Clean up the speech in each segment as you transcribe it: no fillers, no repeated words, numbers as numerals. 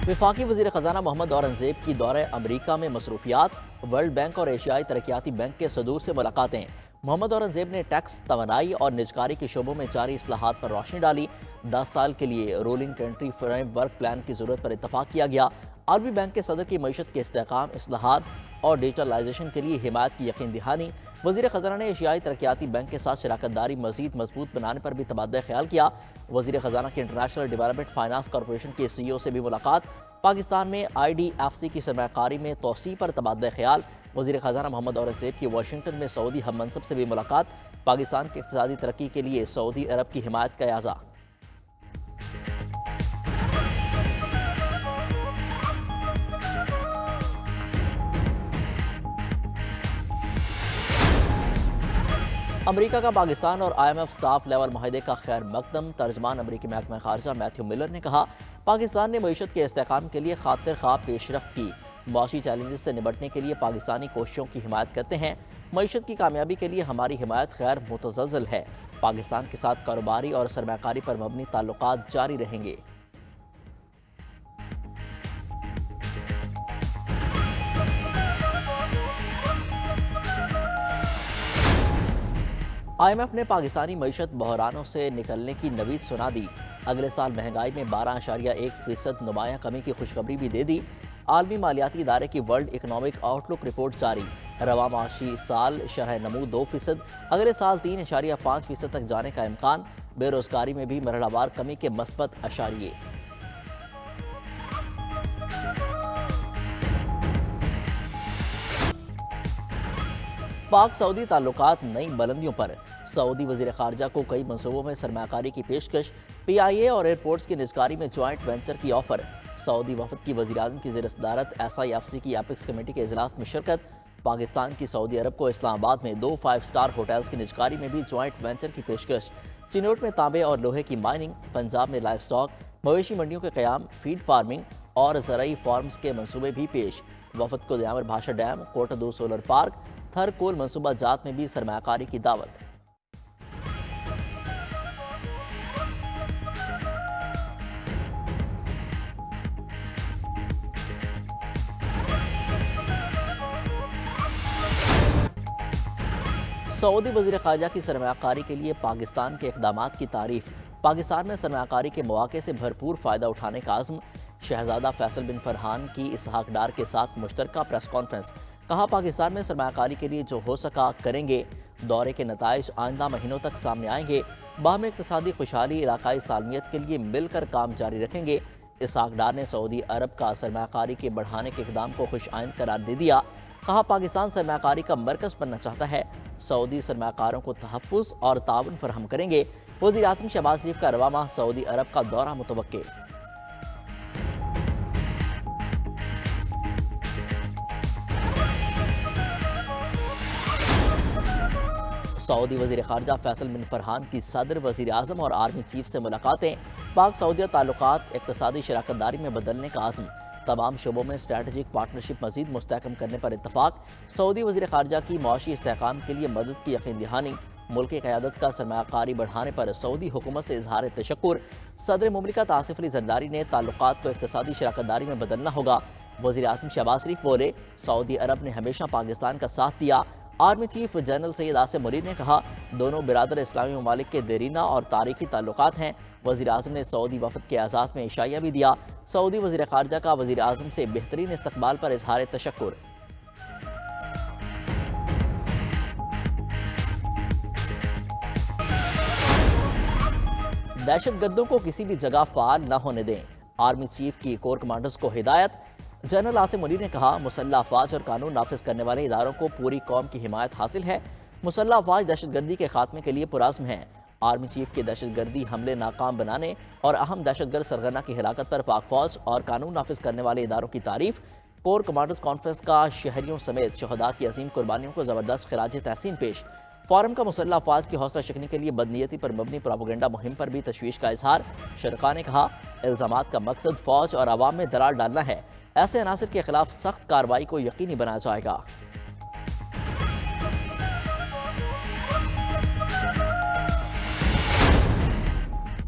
وفاقی وزیر خزانہ محمد اورنگزیب کی دورہ امریکہ میں مصروفیات، ورلڈ بینک اور ایشیائی ترقیاتی بینک کے صدور سے ملاقاتیں۔ محمد اورنگزیب نے ٹیکس، توانائی اور نجکاری کے شعبوں میں جاری اصلاحات پر روشنی ڈالی۔ 10 سال کے لیے rolling country framework plan کی ضرورت پر اتفاق کیا گیا۔ عالمی بینک کے صدر کی معیشت کے استحکام، اصلاحات اور ڈیجیٹلائزیشن کے لیے حمایت کی یقین دہانی۔ وزیر خزانہ نے ایشیائی ترقیاتی بینک کے ساتھ شراکت داری مزید مضبوط بنانے پر بھی تبادلہ خیال کیا۔ وزیر خزانہ کی انٹرنیشنل ڈیولپمنٹ فائنانس کارپوریشن کے سی ای او سے بھی ملاقات۔ پاکستان میں آئی ڈی ایف سی کی سرمایہ کاری میں توسیع پر تبادلہ خیال۔ وزیر خزانہ محمد اورنگزیب کی واشنگٹن میں سعودی ہم منصب سے بھی ملاقات۔ پاکستان کی اقتصادی ترقی کے لیے سعودی عرب کی حمایت کا اعزاز۔ امریکہ کا پاکستان اور I M F staff level معاہدے کا خیر مقدم۔ ترجمان امریکی محکمہ خارجہ میتھیو ملر نے کہا، پاکستان نے معیشت کے استحکام کے لیے خاطر خواہ پیش رفت کی۔ معاشی چیلنجز سے نمٹنے کے لیے پاکستانی کوششوں کی حمایت کرتے ہیں۔ معیشت کی کامیابی کے لیے ہماری حمایت غیر متزلزل ہے۔ پاکستان کے ساتھ کاروباری اور سرمایہ کاری پر مبنی تعلقات جاری رہیں گے۔ آئی ایم ایف نے پاکستانی معیشت بحرانوں سے نکلنے کی نوید سنا دی۔ اگلے سال مہنگائی میں 12.1% نمایاں کمی کی خوشخبری بھی دے دی۔ عالمی مالیاتی ادارے کی ورلڈ اکنامک آؤٹ لک رپورٹ جاری۔ رواں معاشی سال شرح نمو 2%، اگلے سال 3.5% تک جانے کا امکان۔ بے روزگاری میں بھی مرحلہ وار کمی کے مثبت اشاریے۔ پاک سعودی تعلقات نئی بلندیوں پر۔ سعودی وزیر خارجہ کو کئی منصوبوں میں سرمایہ کاری کی پیشکش۔ پی آئی اے اور ایئرپورٹس کی نجکاری میں جوائنٹ وینچر کی آفر۔ سعودی وفد کی وزیر اعظم کی زیر صدارت ایس آئی ایف سی کی ایپکس کمیٹی کے اجلاس میں شرکت۔ پاکستان کی سعودی عرب کو اسلام آباد میں 2 5 اسٹار ہوٹلز کی نجکاری میں بھی جوائنٹ وینچر کی پیشکش۔ چنوٹ میں تانبے اور لوہے کی مائننگ، پنجاب میں لائف سٹاک، مویشی منڈیوں کے قیام، فیڈ فارمنگ اور زرعی فارمز کے منصوبے بھی پیش۔ وفد کو دیامر بھاشا ڈیم، کوٹا دو سولر پارک، تھر کول منصوبہ جات میں بھی سرمایہ کاری کی دعوت۔ سعودی وزیر خارجہ کی سرمایہ کاری کے لیے پاکستان کے اقدامات کی تعریف۔ پاکستان میں سرمایہ کاری کے مواقع سے بھرپور فائدہ اٹھانے کا عزم۔ شہزادہ فیصل بن فرحان کی اسحاق ڈار کے ساتھ مشترکہ پریس کانفرنس۔ کہا، پاکستان میں سرمایہ کاری کے لیے جو ہو سکا کریں گے۔ دورے کے نتائج آئندہ مہینوں تک سامنے آئیں گے۔ باہمی اقتصادی خوشحالی، علاقائی سالمیت کے لیے مل کر کام جاری رکھیں گے۔ اسحاق ڈار نے سعودی عرب کا سرمایہ کاری کے بڑھانے کے اقدام کو خوش آئند قرار دے دیا۔ کہا، پاکستان سرمایہ کاری کا مرکز بننا چاہتا ہے۔ سعودی سرمایہ کاروں کو تحفظ اور تعاون فراہم کریں گے۔ وزیر اعظم شہباز شریف کا رواں ماہ سعودی عرب کا دورہ متوقع۔ سعودی وزیر خارجہ فیصل بن فرحان کی صدر، وزیر اعظم اور آرمی چیف سے ملاقاتیں۔ پاک سعودیہ تعلقات اقتصادی شراکت داری میں بدلنے کا عزم۔ تمام شعبوں میں اسٹریٹجک پارٹنرشپ مزید مستحکم کرنے پر اتفاق۔ سعودی وزیر خارجہ کی معاشی استحکام کے لیے مدد کی یقین دہانی۔ ملک کی قیادت کا سرمایہ کاری بڑھانے پر سعودی حکومت سے اظہار تشکر۔ صدر مملکت آصف علی زرداری نے تعلقات کو اقتصادی شراکت داری میں بدلنا ہوگا۔ وزیر اعظم شہباز شریف بولے، سعودی عرب نے ہمیشہ پاکستان کا ساتھ دیا۔ آرمی چیف جنرل سید آصم منیر نے کہا، دونوں برادر اسلامی ممالک کے دیرینہ اور تاریخی تعلقات ہیں۔ وزیر اعظم نے سعودی وفد کے اعزاز میں عشائیہ بھی دیا۔ سعودی وزیر خارجہ کا وزیر اعظم سے بہترین استقبال پر اظہار تشکر۔ دہشت گردوں کو کسی بھی جگہ فعال نہ ہونے دیں، آرمی چیف کی کور کمانڈرز کو ہدایت۔ جنرل آصم منیر نے کہا، مسلح افواج اور قانون نافذ کرنے والے اداروں کو پوری قوم کی حمایت حاصل ہے۔ مسلح افواج دہشت گردی کے خاتمے کے لیے پرعزم ہیں۔ آرمی چیف کے دہشت گردی حملے ناکام بنانے اور اہم دہشت گرد سرغنہ کی ہلاکت پر پاک فوج اور قانون نافذ کرنے والے اداروں کی تعریف۔ کور کمانڈرز کانفرنس کا شہریوں سمیت شہداء کی عظیم قربانیوں کو زبردست خراج تحسین پیش۔ فورم کا مسلح افواج کی حوصلہ شکنی کے لیے بدنیتی پر مبنی پروپیگنڈا مہم پر بھی تشویش کا اظہار۔ شرکاء نے کہا، الزامات کا مقصد فوج اور عوام میں درار ڈالنا ہے۔ ایسے عناصر کے خلاف سخت کارروائی کو یقینی بنایا جائے گا۔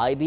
IB